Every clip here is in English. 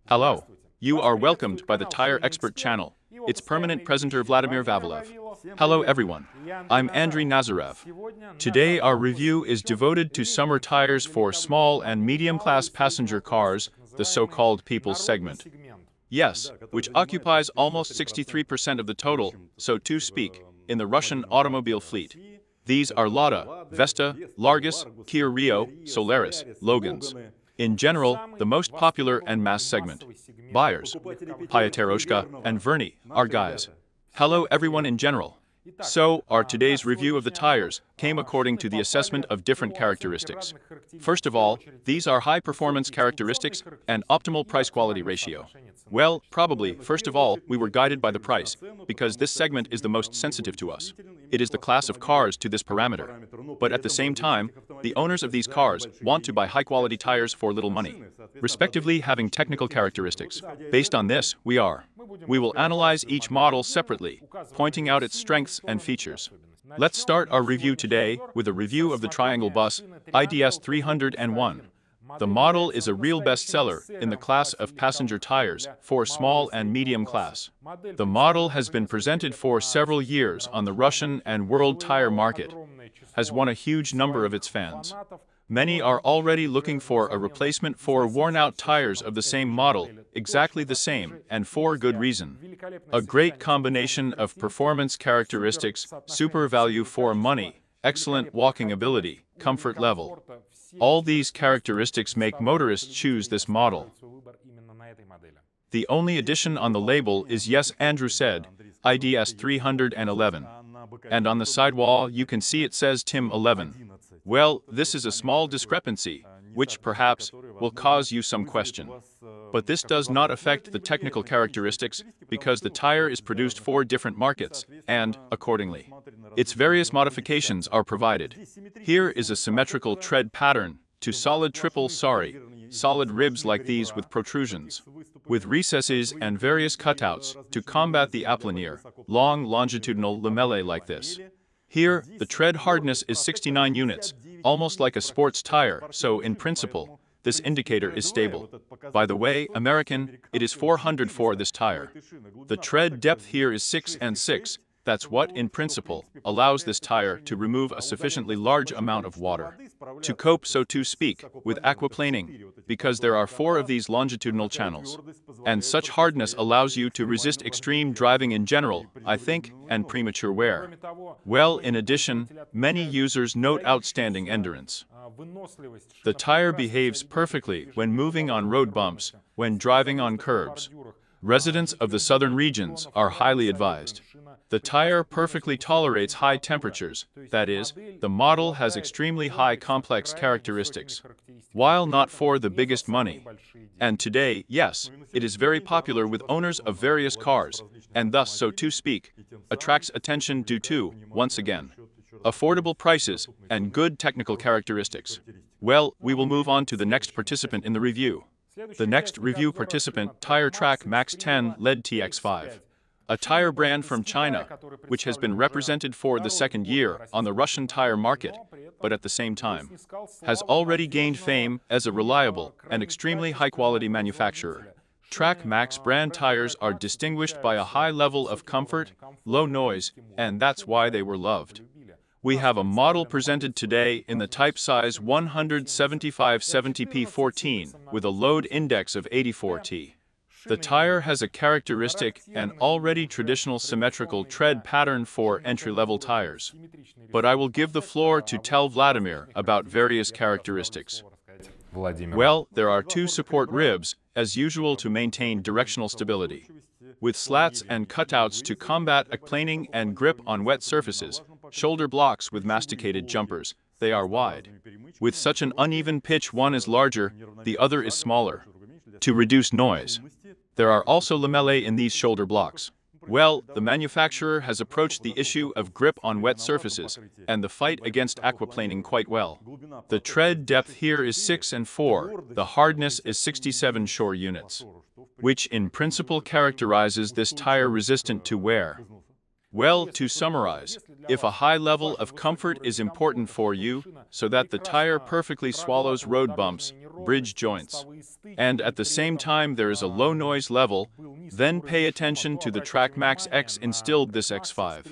Hello. You are welcomed by the Tire Expert channel. Its permanent presenter Vladimir Vavilev. Hello everyone. I'm Andriy Nazarev. Today our review is devoted to summer tires for small and medium-class passenger cars, the so-called people's segment. Yes, which occupies almost 63% of the total, so to speak, in the Russian automobile fleet. These are Lada, Vesta, Largus, Kia Rio, Solaris, Logans. In general, the most popular and mass segment. Buyers, Pyateroshka and Verny, are guys. Hello everyone in general. So, our today's review of the tires came according to the assessment of different characteristics. First of all, these are high-performance characteristics and optimal price-quality ratio. Well, probably, first of all, we were guided by the price, because this segment is the most sensitive to us. It is the class of cars to this parameter. But at the same time, the owners of these cars want to buy high-quality tires for little money, respectively having technical characteristics. Based on this, we will analyze each model separately, pointing out its strengths and features. Let's start our review today with a review of the Triangle bus, IDS 301. The model is a real bestseller in the class of passenger tires for small and medium class. The model has been presented for several years on the Russian and world tire market, has won a huge number of its fans. Many are already looking for a replacement for worn-out tires of the same model, exactly the same, and for good reason. A great combination of performance characteristics, super value for money, excellent walking ability, comfort level. All these characteristics make motorists choose this model. The only addition on the label is, yes, Andrew said, IDS 311. And on the sidewall you can see it says TIM 11. Well, this is a small discrepancy, which perhaps will cause you some question. But this does not affect the technical characteristics, because the tire is produced for different markets, and, accordingly, its various modifications are provided. Here is a symmetrical tread pattern to solid solid ribs like these with protrusions, with recesses and various cutouts to combat the aplanure, long longitudinal lamellae like this. Here, the tread hardness is 69 units, almost like a sports tire, so in principle, this indicator is stable. By the way, American, it is 400 for this tire. The tread depth here is 6 and 6, that's what, in principle, allows this tire to remove a sufficiently large amount of water. To cope, so to speak, with aquaplaning, because there are 4 of these longitudinal channels. And such hardness allows you to resist extreme driving in general, I think, and premature wear. Well, in addition, many users note outstanding endurance. The tire behaves perfectly when moving on road bumps, when driving on curbs. Residents of the southern regions are highly advised. The tire perfectly tolerates high temperatures, that is, the model has extremely high complex characteristics, while not for the biggest money. And today, yes, it is very popular with owners of various cars, and thus, so to speak, attracts attention due to, once again, affordable prices and good technical characteristics. Well, we will move on to the next participant in the review. The next review participant, Tracmax 10 LED TX5. A tire brand from China, which has been represented for the second year on the Russian tire market, but at the same time, has already gained fame as a reliable and extremely high-quality manufacturer. Tracmax brand tires are distinguished by a high level of comfort, low noise, and that's why they were loved. We have a model presented today in the type size 175/70p14 with a load index of 84T. The tire has a characteristic and already traditional symmetrical tread pattern for entry-level tires. But I will give the floor to tell Vladimir about various characteristics. Well, there are 2 support ribs, as usual to maintain directional stability, with slats and cutouts to combat aquaplaning and grip on wet surfaces, shoulder blocks with masticated jumpers, they are wide. With such an uneven pitch, one is larger, the other is smaller, to reduce noise. There are also lamellae in these shoulder blocks. Well, the manufacturer has approached the issue of grip on wet surfaces and the fight against aquaplaning quite well. The tread depth here is 6 and 4, the hardness is 67 shore units, which in principle characterizes this tire resistant to wear. Well, to summarize, if a high level of comfort is important for you, so that the tire perfectly swallows road bumps, bridge joints, and at the same time there is a low noise level, then pay attention to the Tracmax X instilled this X5.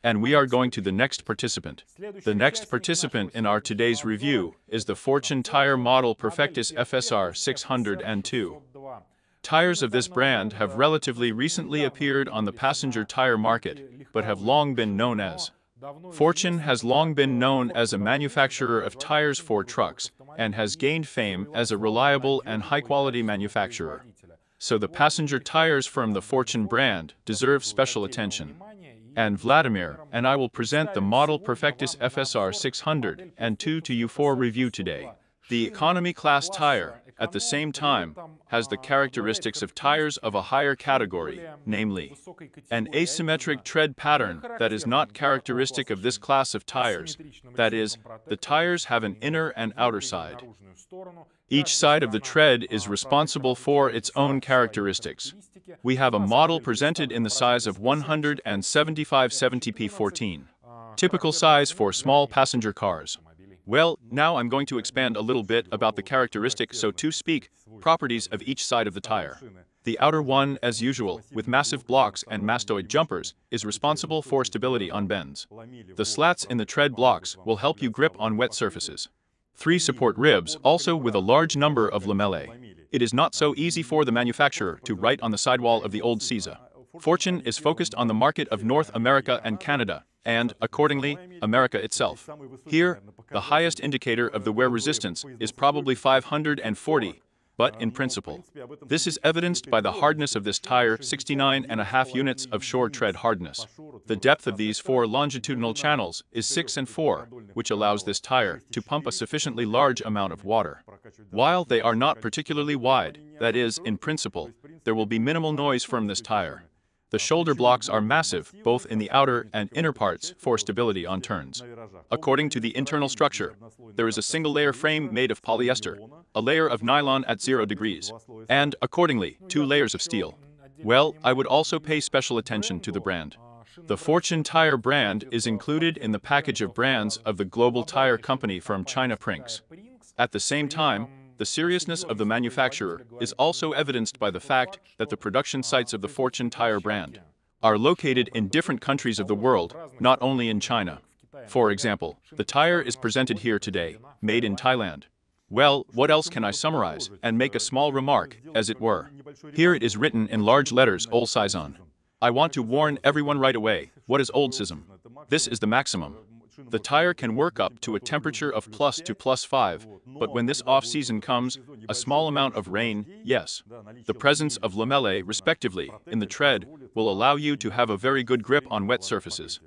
And we are going to the next participant. The next participant in our today's review is the Fortune tire model Perfectus FSR 602. Tires of this brand have relatively recently appeared on the passenger tire market, but have long been known as. Fortune has long been known as a manufacturer of tires for trucks, and has gained fame as a reliable and high-quality manufacturer. So the passenger tires from the Fortune brand deserve special attention. And Vladimir and I will present the model Perfectus FSR 602 to you for review today. The economy class tire, at the same time, has the characteristics of tires of a higher category, namely, an asymmetric tread pattern that is not characteristic of this class of tires. That is, the tires have an inner and outer side. Each side of the tread is responsible for its own characteristics. We have a model presented in the size of 175/70p14, typical size for small passenger cars. Well, now I'm going to expand a little bit about the characteristic, so to speak, properties of each side of the tire. The outer one, as usual, with massive blocks and mastoid jumpers, is responsible for stability on bends. The slats in the tread blocks will help you grip on wet surfaces. 3 support ribs, also with a large number of lamellae. It is not so easy for the manufacturer to write on the sidewall of the old Caesar. Fortune is focused on the market of North America and Canada, and, accordingly, America itself. Here, the highest indicator of the wear resistance is probably 540, but in principle. This is evidenced by the hardness of this tire, 69.5 units of shore tread hardness. The depth of these 4 longitudinal channels is 6 and 4, which allows this tire to pump a sufficiently large amount of water. While they are not particularly wide, that is, in principle, there will be minimal noise from this tire. The shoulder blocks are massive, both in the outer and inner parts, for stability on turns. According to the internal structure, there is a single-layer frame made of polyester, a layer of nylon at 0 degrees, and, accordingly, 2 layers of steel. Well, I would also pay special attention to the brand. The Fortune tire brand is included in the package of brands of the global tire company from China Prinks. At the same time, the seriousness of the manufacturer is also evidenced by the fact that the production sites of the Fortune tire brand are located in different countries of the world, not only in China. For example, the tire is presented here today, made in Thailand. Well, what else can I summarize and make a small remark, as it were? Here it is written in large letters, old Saison. I want to warn everyone right away, what is old Sism? This is the maximum. The tire can work up to a temperature of +2 to +5, but when this off-season comes, a small amount of rain, yes, the presence of lamellae, respectively, in the tread will allow you to have a very good grip on wet surfaces.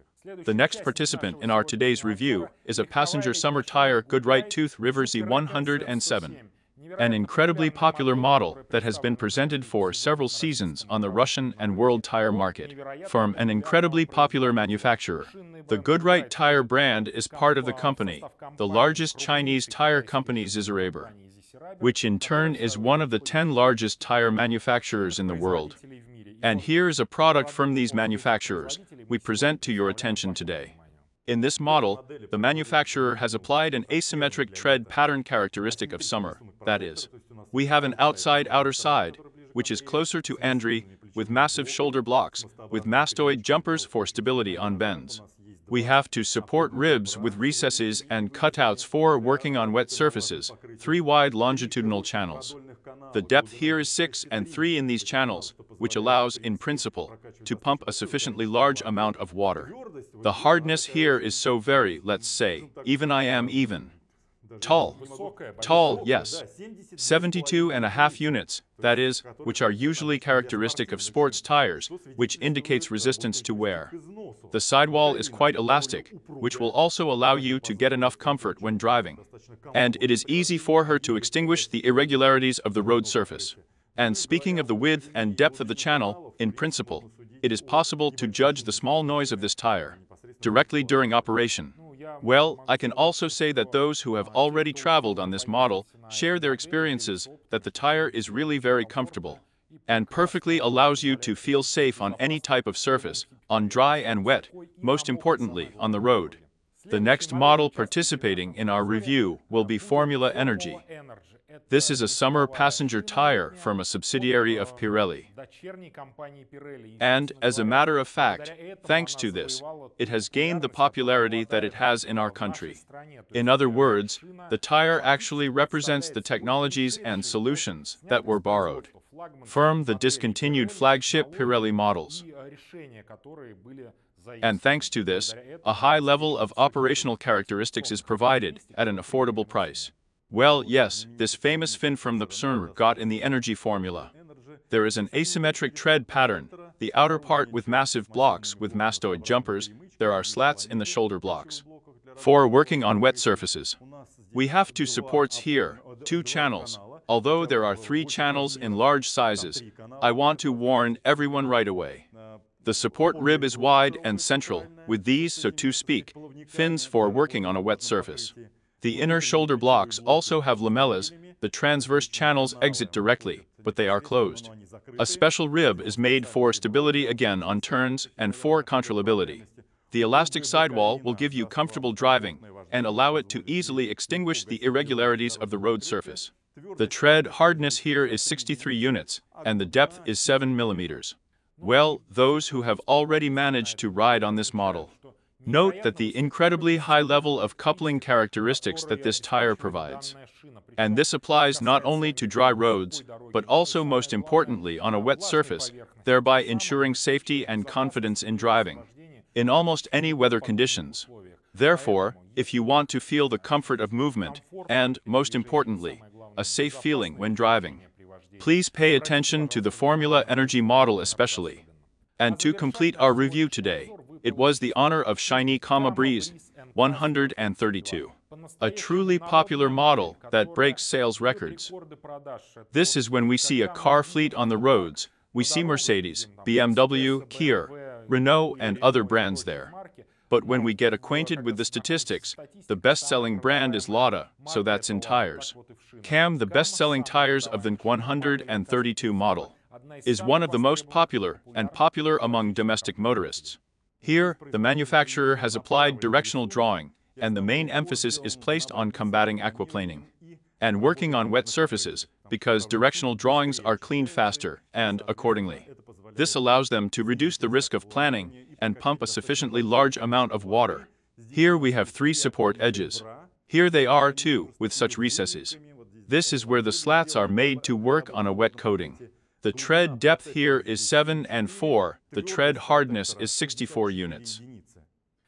The next participant in our today's review is a passenger summer tire Goodride Tooth River Z107. An incredibly popular model that has been presented for several seasons on the Russian and world tire market. From an incredibly popular manufacturer, the Goodride tire brand is part of the company, the largest Chinese tire company Zupper, which in turn is one of the 10 largest tire manufacturers in the world. And here is a product from these manufacturers we present to your attention today. In this model, the manufacturer has applied an asymmetric tread pattern characteristic of summer, that is, we have an outside-outer side, which is closer to Andri, with massive shoulder blocks, with mastoid jumpers for stability on bends. We have to support ribs with recesses and cutouts for working on wet surfaces, 3 wide longitudinal channels. The depth here is 6 and 3 in these channels, which allows, in principle, to pump a sufficiently large amount of water. The hardness here is so very, let's say, even tall. Tall, yes. 72.5 units, that is, which are usually characteristic of sports tires, which indicates resistance to wear. The sidewall is quite elastic, which will also allow you to get enough comfort when driving. And it is easy for her to extinguish the irregularities of the road surface. And speaking of the width and depth of the channel, in principle, it is possible to judge the small noise of this tire directly during operation. Well, I can also say that those who have already traveled on this model share their experiences that the tire is really very comfortable and perfectly allows you to feel safe on any type of surface, on dry and wet, most importantly on the road. The next model participating in our review will be Formula Energy. This is a summer passenger tire from a subsidiary of Pirelli. And, as a matter of fact, thanks to this, it has gained the popularity that it has in our country. In other words, the tire actually represents the technologies and solutions that were borrowed from the discontinued flagship Pirelli models. And thanks to this, a high level of operational characteristics is provided at an affordable price. Well, yes, this famous fin from the Psr got in the energy formula. There is an asymmetric tread pattern, the outer part with massive blocks with mastoid jumpers. There are slats in the shoulder blocks. For working on wet surfaces, we have two supports here, 2 channels. Although there are 3 channels in large sizes, I want to warn everyone right away. The support rib is wide and central, with these, so to speak, fins for working on a wet surface. The inner shoulder blocks also have lamellas. The transverse channels exit directly, but they are closed. A special rib is made for stability again on turns and for controllability. The elastic sidewall will give you comfortable driving and allow it to easily extinguish the irregularities of the road surface. The tread hardness here is 63 units, and the depth is 7 millimeters. Well, those who have already managed to ride on this model, note that the incredibly high level of coupling characteristics that this tire provides. And this applies not only to dry roads, but also most importantly on a wet surface, thereby ensuring safety and confidence in driving in almost any weather conditions. Therefore, if you want to feel the comfort of movement, and, most importantly, a safe feeling when driving, please pay attention to the Formula Energy model especially. And to complete our review today, it was the honor of Shiny Breeze 132, a truly popular model that breaks sales records. This is when we see a car fleet on the roads. We see Mercedes, BMW, Kia, Renault, and other brands there. But when we get acquainted with the statistics, the best-selling brand is Lada, so that's in tires. The best-selling tires of the 132 model, is one of the most popular among domestic motorists. Here, the manufacturer has applied directional drawing, and the main emphasis is placed on combating aquaplaning and working on wet surfaces, because directional drawings are cleaned faster, and, accordingly, this allows them to reduce the risk of planing and pump a sufficiently large amount of water. Here we have 3 support edges. Here they are too, with such recesses. This is where the slats are made to work on a wet coating. The tread depth here is 7 and 4, the tread hardness is 64 units.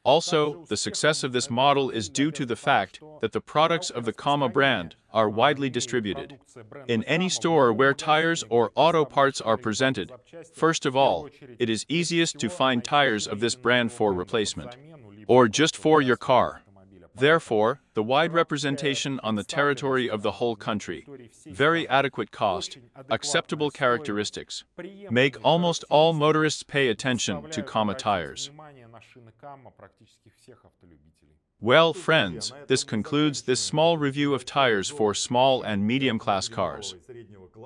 Also, the success of this model is due to the fact that the products of the brand are widely distributed. In any store where tires or auto parts are presented, first of all, it is easiest to find tires of this brand for replacement, or just for your car. Therefore, the wide representation on the territory of the whole country, very adequate cost, acceptable characteristics, make almost all motorists pay attention to tires. Well, friends, this concludes this small review of tires for small and medium-class cars.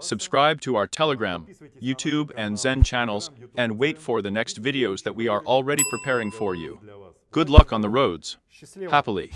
Subscribe to our Telegram, YouTube, and Zen channels, and wait for the next videos that we are already preparing for you. Good luck on the roads. Happily.